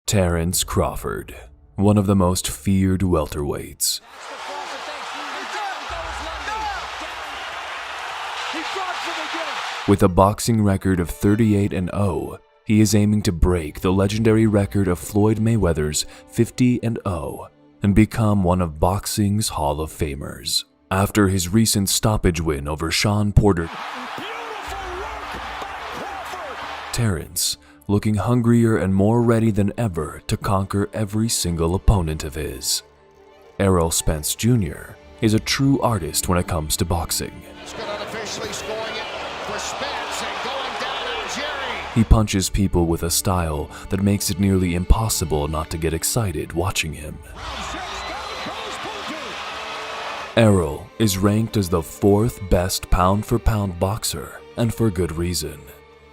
Terrence Crawford, one of the most feared welterweights. With a boxing record of 38-0, he is aiming to break the legendary record of Floyd Mayweather's 50-0 and become one of boxing's Hall of Famers. After his recent stoppage win over Sean Porter, Terrence, looking hungrier and more ready than ever to conquer every single opponent of his. Errol Spense Jr. is a true artist when it comes to boxing. He punches people with a style that makes it nearly impossible not to get excited watching him. Errol is ranked as the 4th best pound-for-pound boxer, and for good reason.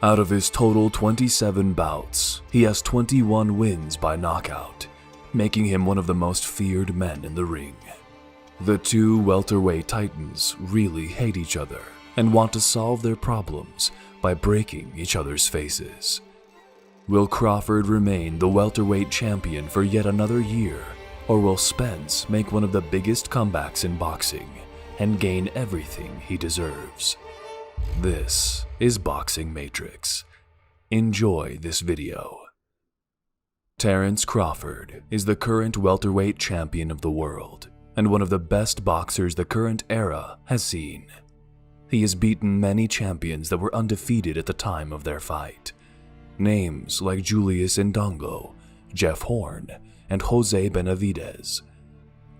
Out of his total 27 bouts, he has 21 wins by knockout, making him one of the most feared men in the ring. The two welterweight titans really hate each other and want to solve their problems by breaking each other's faces. Will Crawford remain the welterweight champion for yet another year, or will Spence make one of the biggest comebacks in boxing and gain everything he deserves? This is Boxing Matrix. Enjoy this video. Terrence Crawford is the current welterweight champion of the world and one of the best boxers the current era has seen. He has beaten many champions that were undefeated at the time of their fight. Names like Julius Indongo, Jeff Horn, and Jose Benavidez.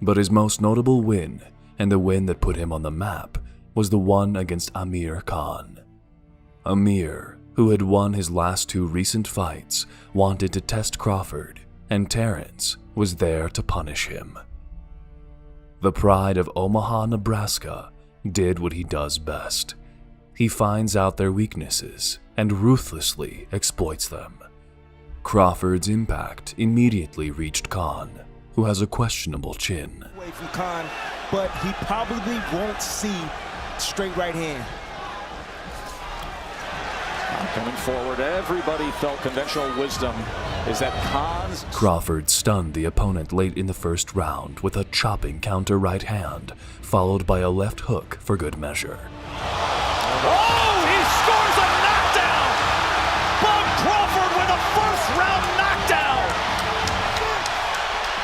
But his most notable win, and the win that put him on the map, was the one against Amir Khan. Amir, who had won his last 2 recent fights, wanted to test Crawford, and Terrence was there to punish him. The pride of Omaha, Nebraska, did what he does best. He finds out their weaknesses and ruthlessly exploits them. Crawford's impact immediately reached Khan, who has a questionable chin. Away from Khan, but he probably won't see straight right hand. Coming forward, everybody felt conventional wisdom is that Khan's... Crawford stunned the opponent late in the first round with a chopping counter right hand, followed by a left hook for good measure. Oh, he scores a knockdown! Bud Crawford with a first-round knockdown!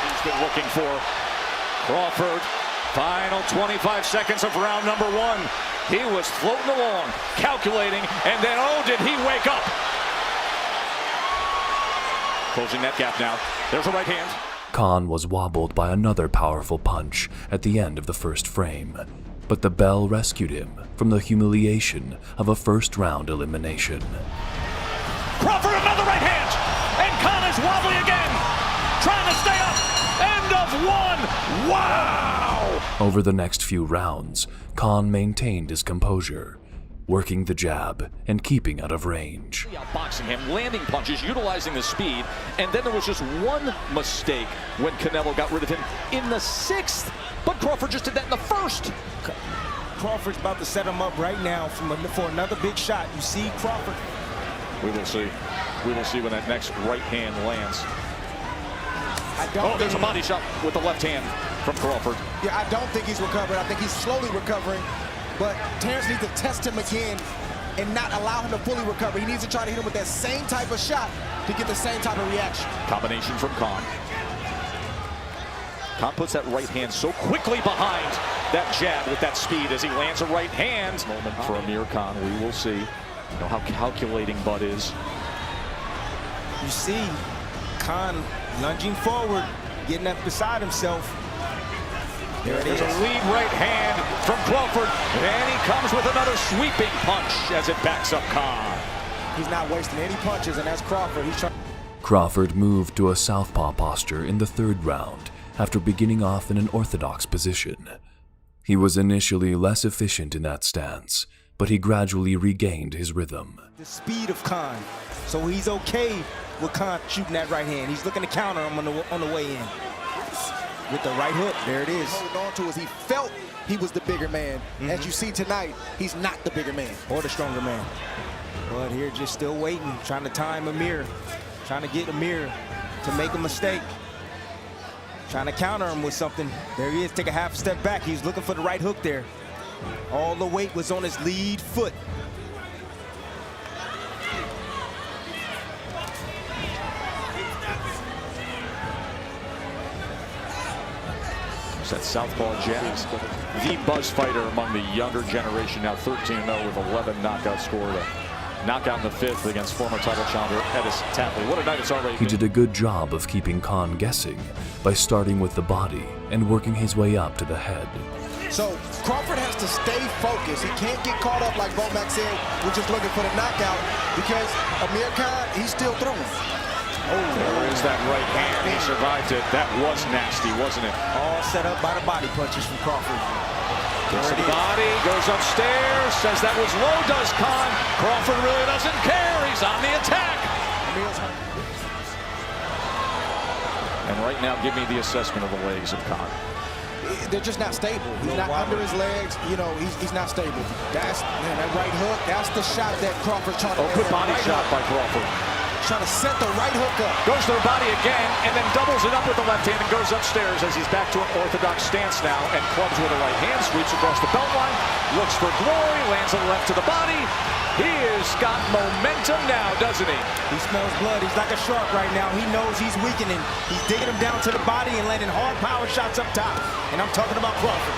He's been looking for Crawford. Final 25 seconds of round number 1. He was floating along, calculating, and then, oh, did he wake up? Closing that gap now. There's a right hand. Khan was wobbled by another powerful punch at the end of the first frame, but the bell rescued him from the humiliation of a first-round elimination. Crawford, another right hand, and Khan is wobbly again, trying to stay up. End of 1. Wow! Over the next few rounds, Khan maintained his composure, working the jab and keeping out of range. Outboxing him, landing punches, utilizing the speed, and then there was just one mistake when Canelo got rid of him in the 6th, but Crawford just did that in the 1st. Crawford's about to set him up right now for another big shot. You see Crawford. We will see. We will see when that next right hand lands. There's a body shot with the left hand from Crawford. Yeah, I don't think he's recovered. I think he's slowly recovering. But Terrence needs to test him again and not allow him to fully recover. He needs to try to hit him with that same type of shot to get the same type of reaction. Combination from Khan. Khan puts that right hand so quickly behind that jab with that speed as he lands a right hand. Moment for Amir Khan. We will see. You know how calculating Bud is. You see Khan lunging forward, getting up beside himself. There's a lead right hand from Crawford, and he comes with another sweeping punch as it backs up Khan. He's not wasting any punches, and that's Crawford. Crawford moved to a southpaw posture in the 3rd round after beginning off in an orthodox position. He was initially less efficient in that stance, but he gradually regained his rhythm. The speed of Khan, so he's okay with Khan shooting that right hand. He's looking to counter him on the way in. With the right hook, there it is. Hold on to as he felt he was the bigger man. As you see tonight, he's not the bigger man or the stronger man. But here, just still waiting, trying to time Amir, trying to get Amir to make a mistake. Trying to counter him with something. There he is, take a half step back. He's looking for the right hook there. All the weight was on his lead foot. That southpaw jabs, the buzz fighter among the younger generation, now 13-0 with 11 knockouts scored. A knockout in the 5th against former title challenger Edis Tatley. What a night it's already been. He did a good job of keeping Khan guessing by starting with the body and working his way up to the head. So Crawford has to stay focused. He can't get caught up like Bomac said, we're just looking for the knockout, because Amir Khan, he's still throwing. Oh, there is that right hand. He survived it. That was nasty, wasn't it? All set up by the body punches from Crawford. Gets the body, goes upstairs, says that was low, does Khan. Crawford really doesn't care. He's on the attack. And right now, give me the assessment of the legs of Khan. They're just not stable. He's not under his legs. You know, he's not stable. That's, man, that right hook, that's the shot that Crawford's trying to good body shot by Crawford. Trying to set the right hook up. Goes to the body again, and then doubles it up with the left hand and goes upstairs as he's back to an orthodox stance now, and clubs with a right hand, sweeps across the belt line, looks for glory, lands a left to the body. He has got momentum now, doesn't he? He smells blood. He's like a shark right now. He knows he's weakening. He's digging him down to the body and landing hard power shots up top. And I'm talking about Crawford.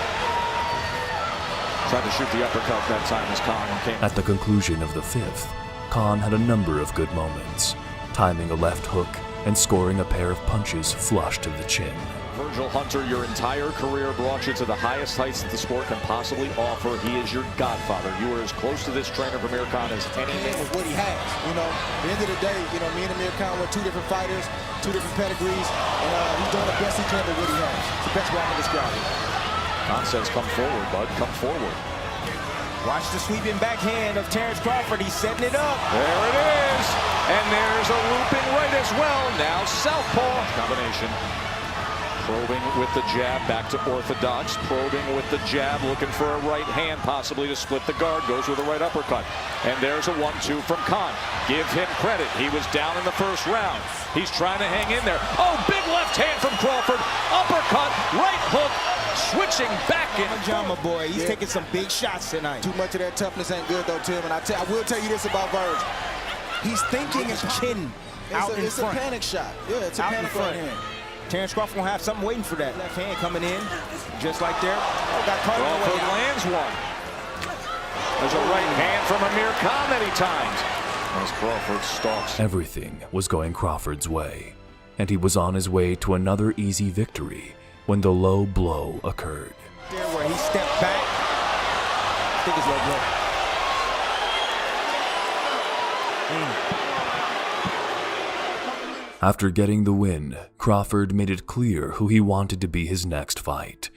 Tried to shoot the uppercut that time as Khan came. At the conclusion of the 5th, Khan had a number of good moments, timing a left hook and scoring a pair of punches flush to the chin. Virgil Hunter, your entire career brought you to the highest heights that the sport can possibly offer. He is your godfather. You are as close to this trainer from Amir Khan as any man. With what he has, you know. At the end of the day, you know, me and Amir Khan were 2 different fighters, 2 different pedigrees, and he's doing the best he can with what he has. It's the best way I can describe it. Khan says, come forward, bud, come forward. Watch the sweeping backhand of Terrence Crawford. He's setting it up. There it is. And there's a looping right as well. Now southpaw combination. Probing with the jab, back to orthodox. Probing with the jab, looking for a right hand, possibly to split the guard. Goes with a right uppercut. And there's a 1-2 from Khan. Give him credit. He was down in the first round. He's trying to hang in there. Oh, big left hand from Crawford. Uppercut, right hook. Switching back in. Jama boy, he's taking some big shots tonight. Too much of that toughness ain't good though, Tim. And I will tell you this about Verge. He's thinking His chin out in it's front. a panic shot. Yeah, it's a Out in panic front. right hand. Terrence Crawford will have something waiting for that. Left hand coming in, just like there. Oh, got caught on the Crawford way out. lands one. There's a right hand from Amir Khan many times. As Crawford stalks. Everything was going Crawford's way, and he was on his way to another easy victory when the low blow occurred. There where he stepped back. I think it's low blow. After getting the win, Crawford made it clear who he wanted to be his next fight,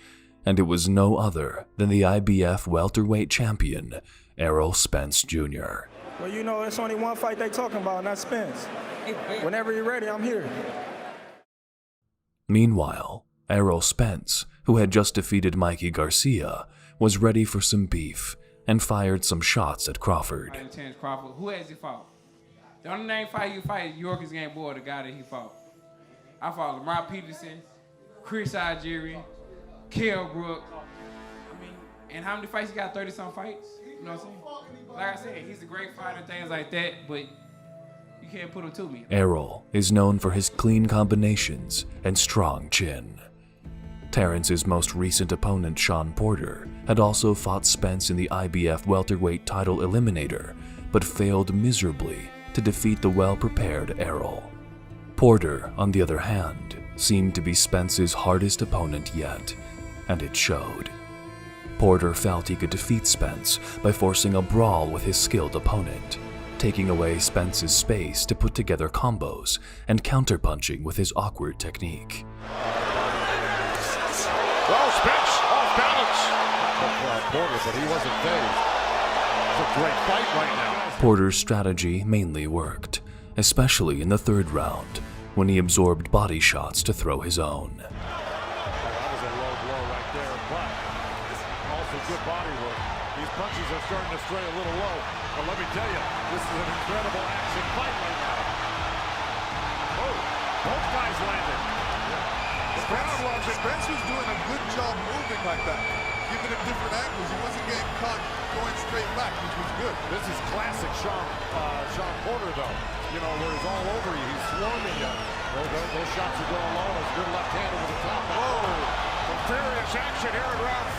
and it was no other than the IBF welterweight champion, Errol Spence Jr. Well, you know, it's only one fight they talking about, and that's Spence. Whenever you're ready, I'm here. Meanwhile, Errol Spence, who had just defeated Mikey Garcia, was ready for some beef and fired some shots at Crawford. Terrence Crawford, who has he fought? The only name fight you fight, Yorkers Game Boy, the guy that he fought. I fought Lamar Peterson, Chris Algieri, Kell Brook. I mean, and how many fights he got? 30-some fights? You know what I'm saying? Like I said, he's a great fighter, things like that, but you can't put him to me. Errol is known for his clean combinations and strong chin. Terrence's most recent opponent, Sean Porter, had also fought Spence in the IBF welterweight title eliminator, but failed miserably to defeat the well-prepared Errol. Porter, on the other hand, seemed to be Spence's hardest opponent yet, and it showed. Porter felt he could defeat Spence by forcing a brawl with his skilled opponent, taking away Spence's space to put together combos and counterpunching with his awkward technique. Well, Spence off balance. Porter, but he wasn't phased. It's a great fight right now. Porter's strategy mainly worked, especially in the 3rd round, when he absorbed body shots to throw his own. That was a low blow right there, but also good body work. These punches are starting to stray a little low, but let me tell you, this is an incredible action fight right now. Oh. Both guys landed. Spence was doing a good job moving like that, giving him different angles. He wasn't getting caught going straight back, which was good. This is classic Sean Porter, though. You know, where he's all over you. He's swarming you. Those shots are going low. It's good left hand over the top. Oh, some furious action here in round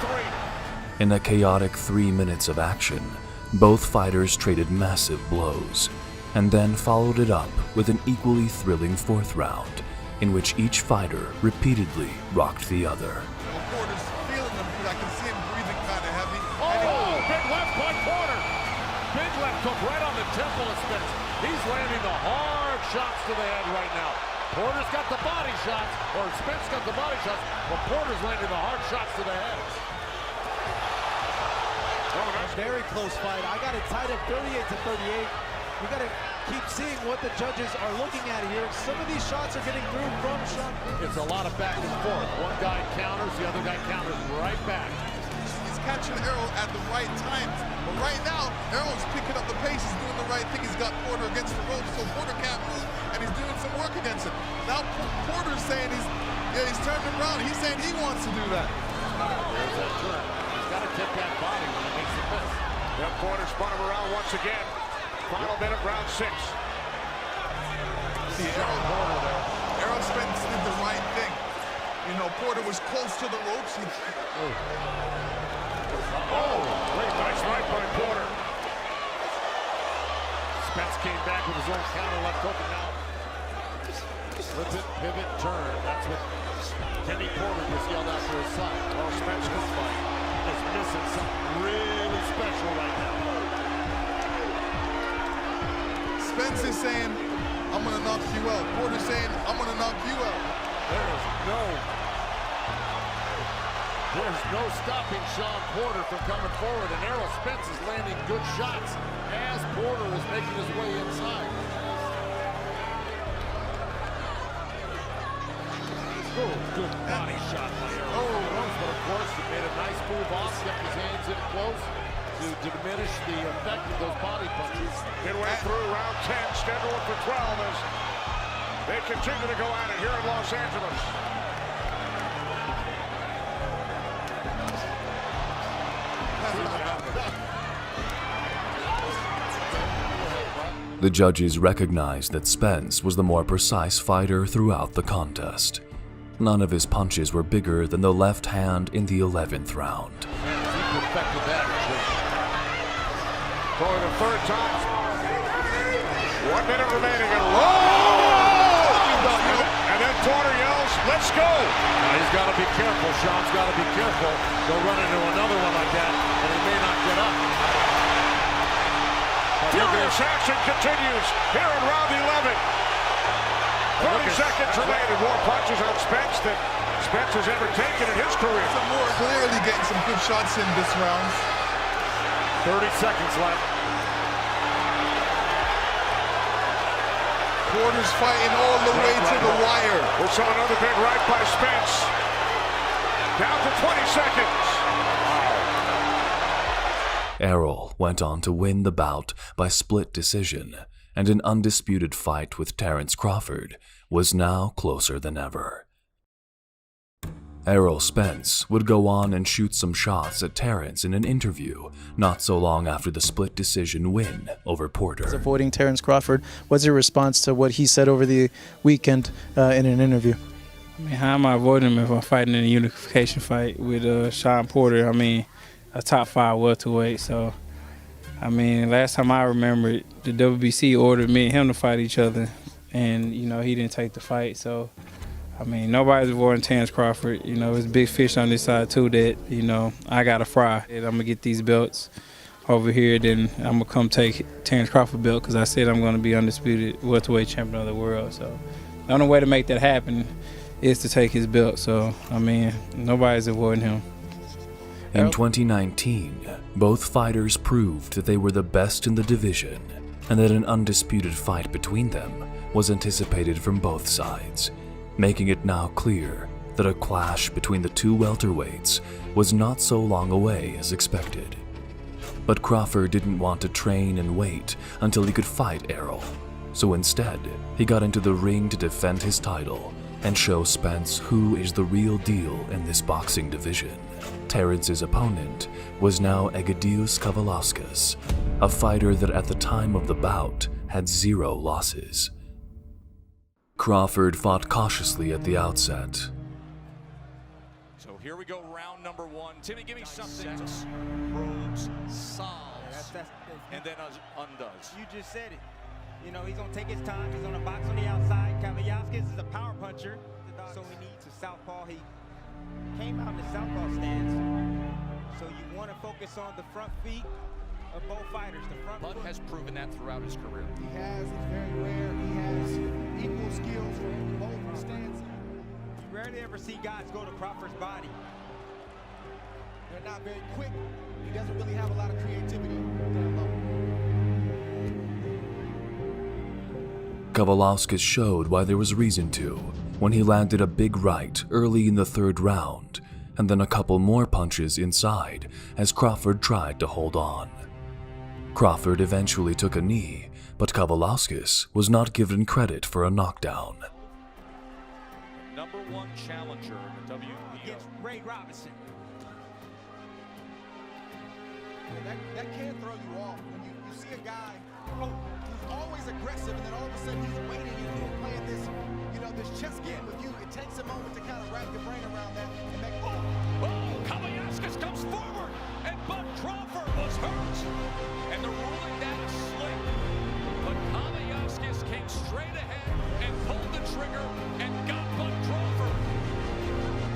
3. In a chaotic 3 minutes of action, both fighters traded massive blows, and then followed it up with an equally thrilling 4th round, in which each fighter repeatedly rocked the other. Porter's feeling him because I can see him breathing kind of heavy. Oh, big left by Porter. Big left hook right on the temple of Spence. He's landing the hard shots to the head right now. Porter's got the body shots, or Spence got the body shots, but Porter's landing the hard shots to the head. Very close fight. I got it tied up 38-38. We got to keep seeing what the judges are looking at here. Some of these shots are getting through from Sean. It's a lot of back and forth. One guy counters, the other guy counters right back. He's catching Errol at the right times. But right now, Errol's picking up the pace. He's doing the right thing. He's got Porter against the ropes, so Porter can't move, and he's doing some work against him. Now Porter's saying he's turned around. He's saying he wants to do that. There's that turn. He's got to tip that body when he makes the miss. Yep, Porter spun him around once again. Final minute, round 6. See Errol Spence did the right thing. You know, Porter was close to the ropes. Great nice right by Porter. Spence came back with his own counter left hook, and now flip it, pivot, turn. That's what Kenny Porter just yelled out for his side. Well, Spence is missing something really special right now. Spence is saying, I'm going to knock you out. Porter's saying, I'm going to knock you out. There's no stopping Sean Porter from coming forward, and Errol Spence is landing good shots as Porter is making his way inside. Oh, good body shot by Errol. But of course, he made a nice move off, kept his hands in close to diminish the effect of those body punches. Midway through round 10, scheduled for 12 as they continue to go at it here in Los Angeles. The judges recognized that Spence was the more precise fighter throughout the contest. None of his punches were bigger than the left hand in the 11th round. He perfected that. For the 3rd time. 1 minute remaining and and then Porter yells, let's go! Now he's got to be careful. Sean's got to be careful. They'll run into another one like that, and he may not get up. Furious action continues here in round 11. 30 seconds remaining. More punches on Spence than Spence has ever taken in his career. Some more clearly getting some good shots in this round. 30 seconds left. Porter's fighting all the way to the wire. We saw another big right by Spence. Down to 20 seconds. Errol went on to win the bout by split decision, and an undisputed fight with Terrence Crawford was now closer than ever. Errol Spence would go on and shoot some shots at Terrence in an interview not so long after the split decision win over Porter. Avoiding Terrence Crawford, what's your response to what he said over the weekend in an interview? I mean, how am I avoiding him if I'm fighting in a unification fight with Sean Porter? I mean, a top 5 welterweight. So, I mean, last time I remember, the WBC ordered me and him to fight each other, and you know he didn't take the fight. So, I mean, nobody's avoiding Terrence Crawford. You know, there's big fish on this side too that you know I gotta fry. And I'm gonna get these belts over here, then I'm gonna come take Terrence Crawford belt because I said I'm gonna be undisputed welterweight champion of the world. So, the only way to make that happen is to take his belt. So, I mean, nobody's avoiding him. In 2019, both fighters proved that they were the best in the division and that an undisputed fight between them was anticipated from both sides, making it now clear that a clash between the two welterweights was not so long away as expected. But Crawford didn't want to train and wait until he could fight Errol, so instead, he got into the ring to defend his title and show Spence who is the real deal in this boxing division. Terrence's opponent was now Egidijus Kavaliauskas, a fighter that at the time of the bout had 0 losses. Crawford fought cautiously at the outset. So here we go, round number 1. Timmy, give me something. Probes, solves, and then undoes. You just said it. You know, he's going to take his time. He's going to box on the outside. Kavaliauskas is a power puncher, so he needs a southpaw. He came out in the southpaw stance, so you want to focus on the front feet of both fighters. The front Bud foot. has proven that throughout his career. He has. It's very rare. He has equal skills from both stances. You rarely ever see guys go to Crawford's body. They're not very quick. He doesn't really have a lot of creativity down low. Kavaliauskas showed why there was reason to when he landed a big right early in the 3rd round, and then a couple more punches inside as Crawford tried to hold on. Crawford eventually took a knee, but Kavaliauskas was not given credit for a knockdown. Number 1 challenger in the WBO. Against Ray Robinson. That can throw you off when you see a guy who's always aggressive, and then all of a sudden he's waiting and he's playing this, this chess game with you. It takes a moment to kind of wrap your brain around that and make. Kavaliauskas comes forward, and Bud Crawford was hurt, and they're ruling that a slip. But Kavaliauskas came straight ahead and pulled the trigger and got Bud Crawford.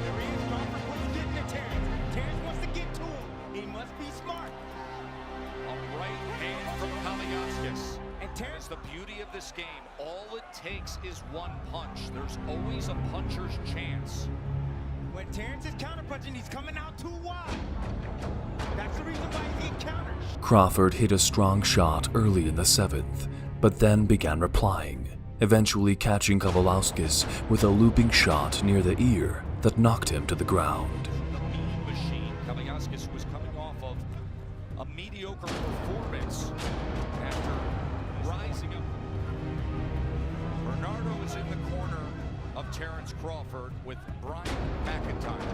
There he is. Crawford wants to get to Terrence. Terrence wants to get to him. He must be smart. A right hand from Kavaliauskas. And Terrence, the beauty of this game, all it takes is one punch. There's always a puncher's chance. when Terrence is counterpunching, he's coming out too wide. That's the reason why he's getting countered. Crawford hit a strong shot early in the 7th, but then began replying, eventually catching Kavaliauskas with a looping shot near the ear that knocked him to the ground. The mean machine. Kavaliauskas was coming off of a mediocre performance after rising up. Bernardo is in the corner of Terrence Crawford with Brian McIntyre. And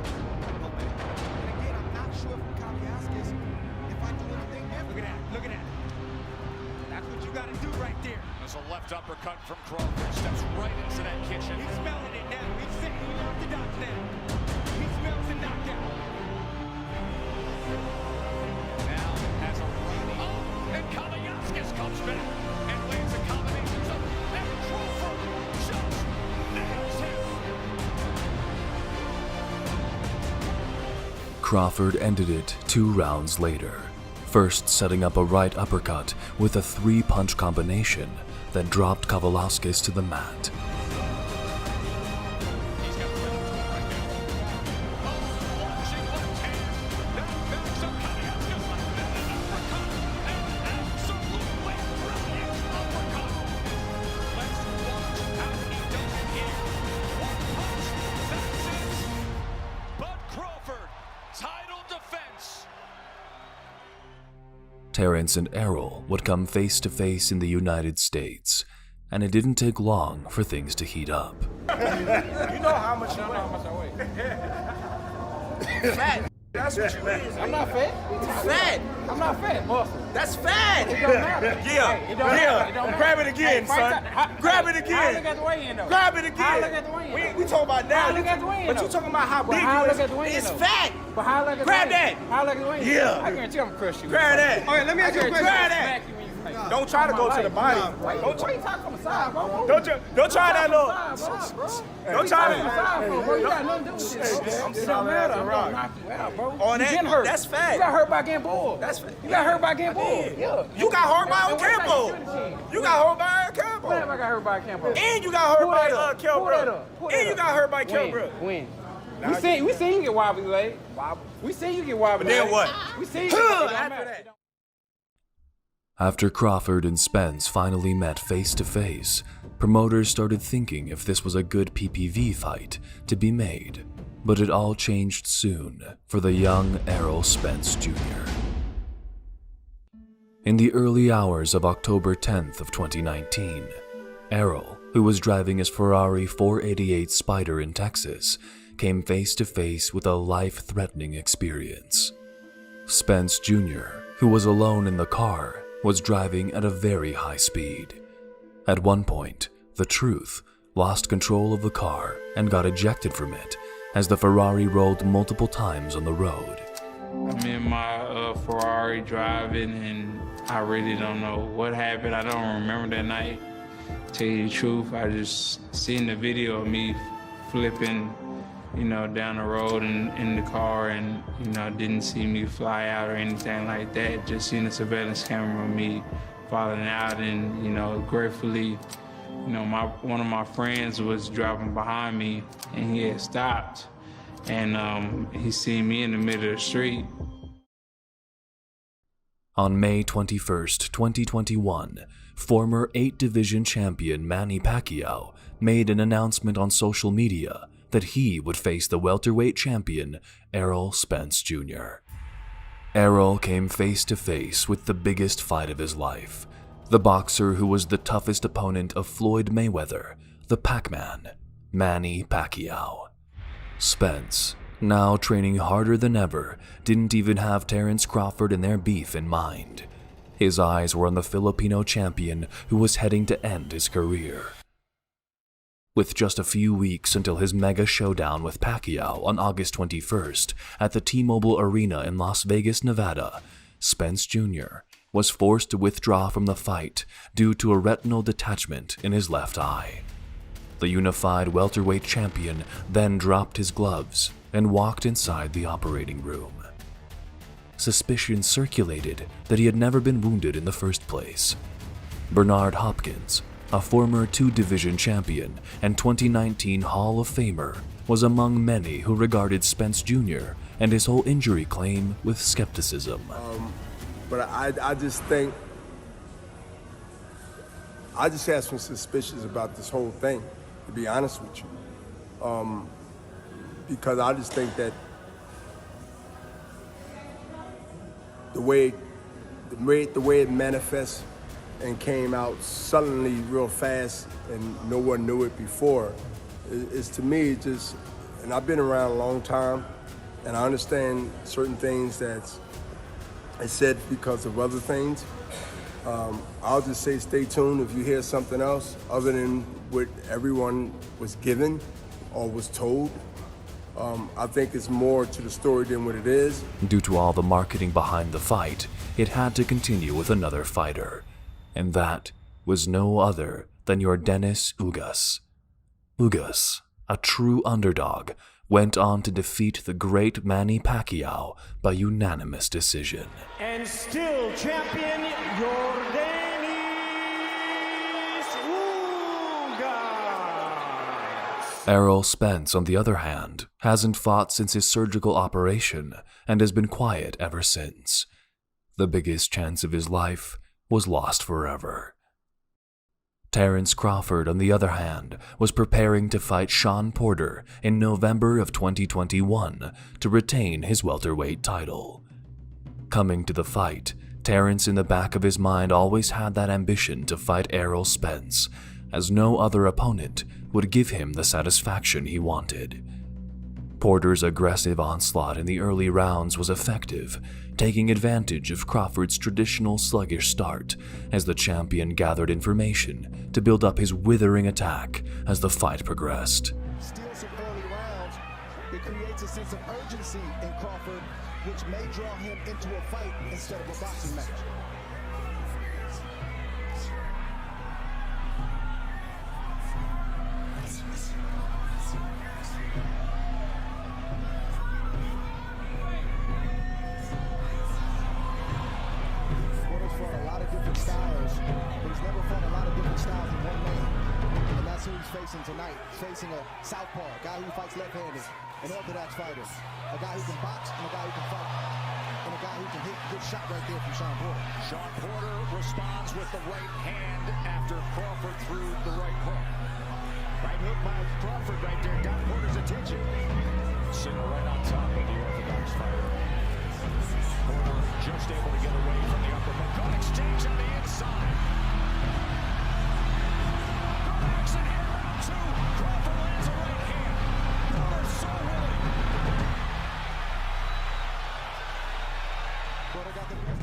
again, I'm not sure from Kavaliauskas if I do anything different. Look at that, look at that. That's what you gotta do right there. There's a left uppercut from Crawford. Steps right into that kitchen. He's smelling it now. He's sitting unorthodox now. He smells the knockout. Now has a righty. Oh, and Kavaliauskas comes back and lands a combination of, and Crawford just nails him. Crawford ended it 2 rounds later, first setting up a right uppercut with a 3-punch combination that dropped Kavaliauskas to the mat. He's got the middle right now. Oh, launching left hand. That backs up Kavaliauskas like that. An uppercut. An absolutely brilliant uppercut. Let's watch how he does it here. 1 punch. That's it. Bud Crawford, title defense. Terrence and Errol would come face to face in the United States, and it didn't take long for things to heat up. You know how much you weigh. Fat. That's what you is. I'm not fat. Fat. I'm not fat, muscle. That's fat. It don't matter. Yeah. It don't matter. It don't matter. Grab it again, Hey, son. Grab it again. How I look at the weigh-in, though? Grab it again. How I look at the weigh-in, We talking about now. How I look at the weigh-in, But though? you talking about how But big how I you look at the weigh-in, is. It's though? fat. But how I look at the Grab weigh-in? that. How I look at the weigh-in? Yeah. I guarantee I'm gonna crush you. Grab that. Okay, let me ask you a question. Grab that. Smack you when you face. Don't try to go to the body. Why you talking from the side, bro? Don't try that little. Don't try that. that. Bro, you got nothing to do with this, bro. I'm It don't solid matter. as a I'm rock. gonna knock you out, bro. On You that- been hurt. that's fat. You got hurt by getting bored. That's fat. You got hurt by getting I bored. did. Yeah. You got hurt by And what's that Campo. strategy? You got hurt by When Campo. have I got hurt by Campo? And you got hurt Pull by that up. Kell Pull that Brook. up. Pull And that you up. got hurt by Kell Brook. When? Now We seen you get wobbly leg. We seen you get wobbly But then leg. what? We seen you get After that. After Crawford and Spence finally met face to face, promoters started thinking if this was a good PPV fight to be made. But it all changed soon for the young Errol Spence Jr. In the early hours of October 10th of 2019, Errol, who was driving his Ferrari 488 Spider in Texas, came face to face with a life-threatening experience. Spense Jr., who was alone in the car, was driving at a very high speed. At one point, the Truth lost control of the car and got ejected from it as the Ferrari rolled multiple times on the road. I'm in my Ferrari driving, and I really don't know what happened. I don't remember that night. Tell you the truth, I just seen the video of me flipping, down the road and in the car, and, didn't see me fly out or anything like that. Just seen a surveillance camera of me falling out, and, gratefully, one of my friends was driving behind me, and he had stopped, and he seen me in the middle of the street. On May 21st, 2021, former 8-division champion Manny Pacquiao made an announcement on social media that he would face the welterweight champion Errol Spence Jr. Errol came face to face with the biggest fight of his life, the boxer who was the toughest opponent of Floyd Mayweather, the Pac-Man, Manny Pacquiao. Spense, now training harder than ever, didn't even have Terrence Crawford and their beef in mind. His eyes were on the Filipino champion who was heading to end his career. With just a few weeks until his mega showdown with Pacquiao on August 21st at the T-Mobile Arena in Las Vegas, Nevada, Spence Jr. was forced to withdraw from the fight due to a retinal detachment in his left eye. The unified welterweight champion then dropped his gloves and walked inside the operating room. Suspicion circulated that he had never been wounded in the first place. Bernard Hopkins, a former 2-division champion and 2019 Hall of Famer, was among many who regarded Spence Jr. and his whole injury claim with skepticism. But I just think, I just have some suspicions about this whole thing, to be honest with you. Because I just think that the way it manifests and came out suddenly real fast and no one knew it before, is to me just, and I've been around a long time and I understand certain things that's said because of other things. I'll just say stay tuned if you hear something else other than what everyone was given or was told. I think it's more to the story than what it is. Due to all the marketing behind the fight, it had to continue with another fighter. And that was no other than your Dennis Ugas. Ugas, a true underdog, went on to defeat the great Manny Pacquiao by unanimous decision. And still champion, your Dennis Ugas. Errol Spence, on the other hand, hasn't fought since his surgical operation and has been quiet ever since. The biggest chance of his life was lost forever. Terrence Crawford, on the other hand, was preparing to fight Shawn Porter in November of 2021 to retain his welterweight title. Coming to the fight, Terrence in the back of his mind always had that ambition to fight Errol Spence, as no other opponent would give him the satisfaction he wanted. Porter's aggressive onslaught in the early rounds was effective, taking advantage of Crawford's traditional sluggish start as the champion gathered information to build up his withering attack as the fight progressed. Steal some early rounds. It creates a sense of urgency in Crawford, which may draw him into a fight instead of a boxing match. Facing tonight, facing a southpaw, a guy who fights left-handed, an orthodox fighter, a guy who can box and a guy who can fight, and a guy who can hit a good shot right there from Shawn Porter. Shawn Porter responds with the right hand after Crawford threw the right hook. Right hook by Crawford right there got Porter's attention. Sitting right on top of the orthodox fighter. Porter just able to get away from the uppercut. Good exchange on the inside.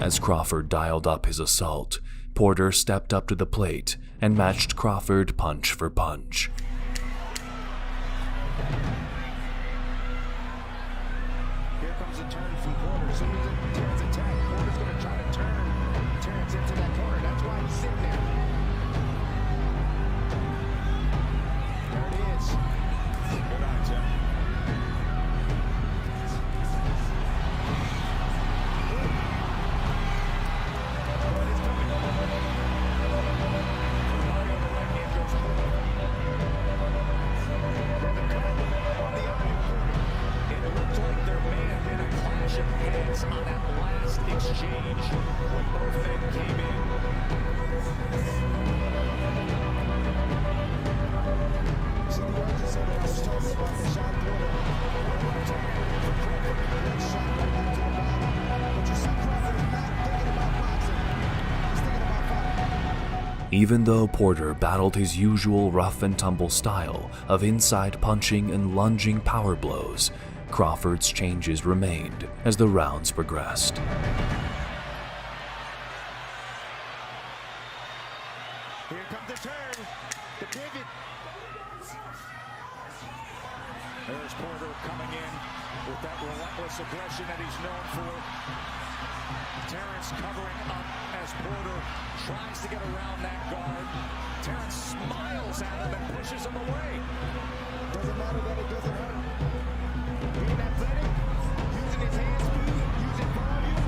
As Crawford dialed up his assault, Porter stepped up to the plate and matched Crawford punch for punch. Here comes a turn from Porter. As soon as Terrence attack, Porter's going to try to turn Terrence into that corner. That's why he's sitting there. There it is. Good eye, Tim. On that last exchange when both men came in. See the urgency that I was talking about the shot Porter. But you see Crawford is not thinking about boxing. He's thinking about fighting. Even though Porter battled his usual rough and tumble style of inside punching and lunging power blows, Crawford's changes remained as the rounds progressed. Here comes the turn, the pivot. There's Porter coming in with that relentless aggression that he's known for. Terrence covering up as Porter tries to get around that guard. Terrence smiles at him and pushes him away. Doesn't matter that it doesn't hurt. Being athletic, using his hand speed, using volume,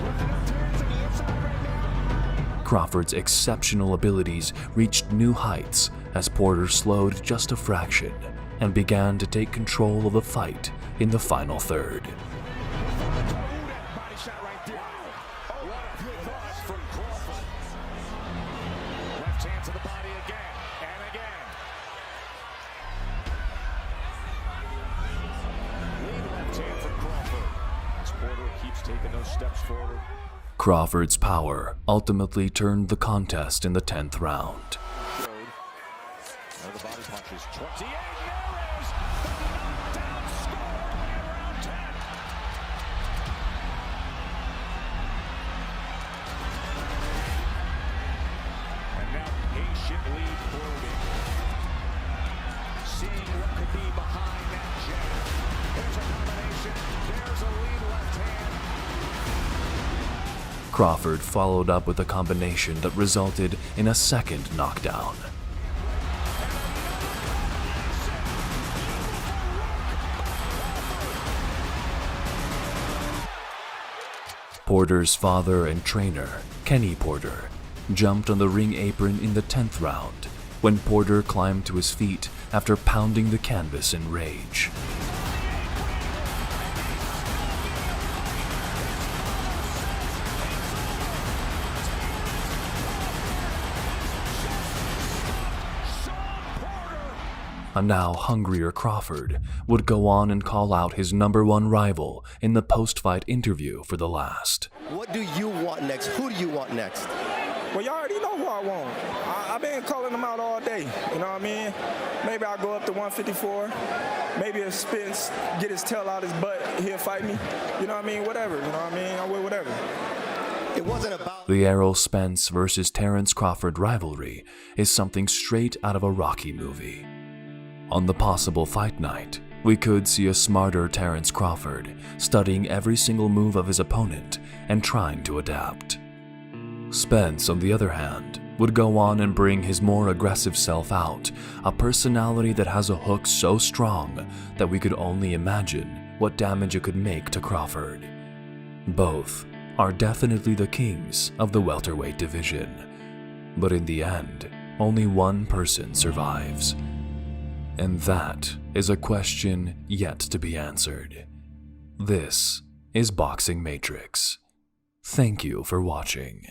working up Terrence on the inside right now. Crawford's exceptional abilities reached new heights as Porter slowed just a fraction and began to take control of the fight in the final third. Body shot right there. Oh, what a good cross from Crawford. Left hand to the body again and again. Lead left hand from Crawford. As Porter keeps taking those steps forward. Crawford's power ultimately turned the contest in the 10th round. Now the body punches. 28. There is the knockdown score in round 10. And now patiently probing. Seeing what could be behind that jab. There's a combination. There's a lead left hand. Crawford followed up with a combination that resulted in a second knockdown. Porter's father and trainer, Kenny Porter, jumped on the ring apron in the 10th round when Porter climbed to his feet after pounding the canvas in rage. A now hungrier Crawford would go on and call out his #1 rival in the post-fight interview for the last. What do you want next? Who do you want next? Well, you already know who I want. I've been calling them out all day. You know what I mean? Maybe I'll go up to 154. Maybe if Spense get his tail out his butt, he'll fight me. You know what I mean? Whatever. You know what I mean? I will whatever. It wasn't about The Errol Spence versus Terrence Crawford rivalry is something straight out of a Rocky movie. On the possible fight night, we could see a smarter Terrence Crawford studying every single move of his opponent and trying to adapt. Spence, on the other hand, would go on and bring his more aggressive self out, a personality that has a hook so strong that we could only imagine what damage it could make to Crawford. Both are definitely the kings of the welterweight division, but in the end, only one person survives. And that is a question yet to be answered. This is Boxing Matrix. Thank you for watching.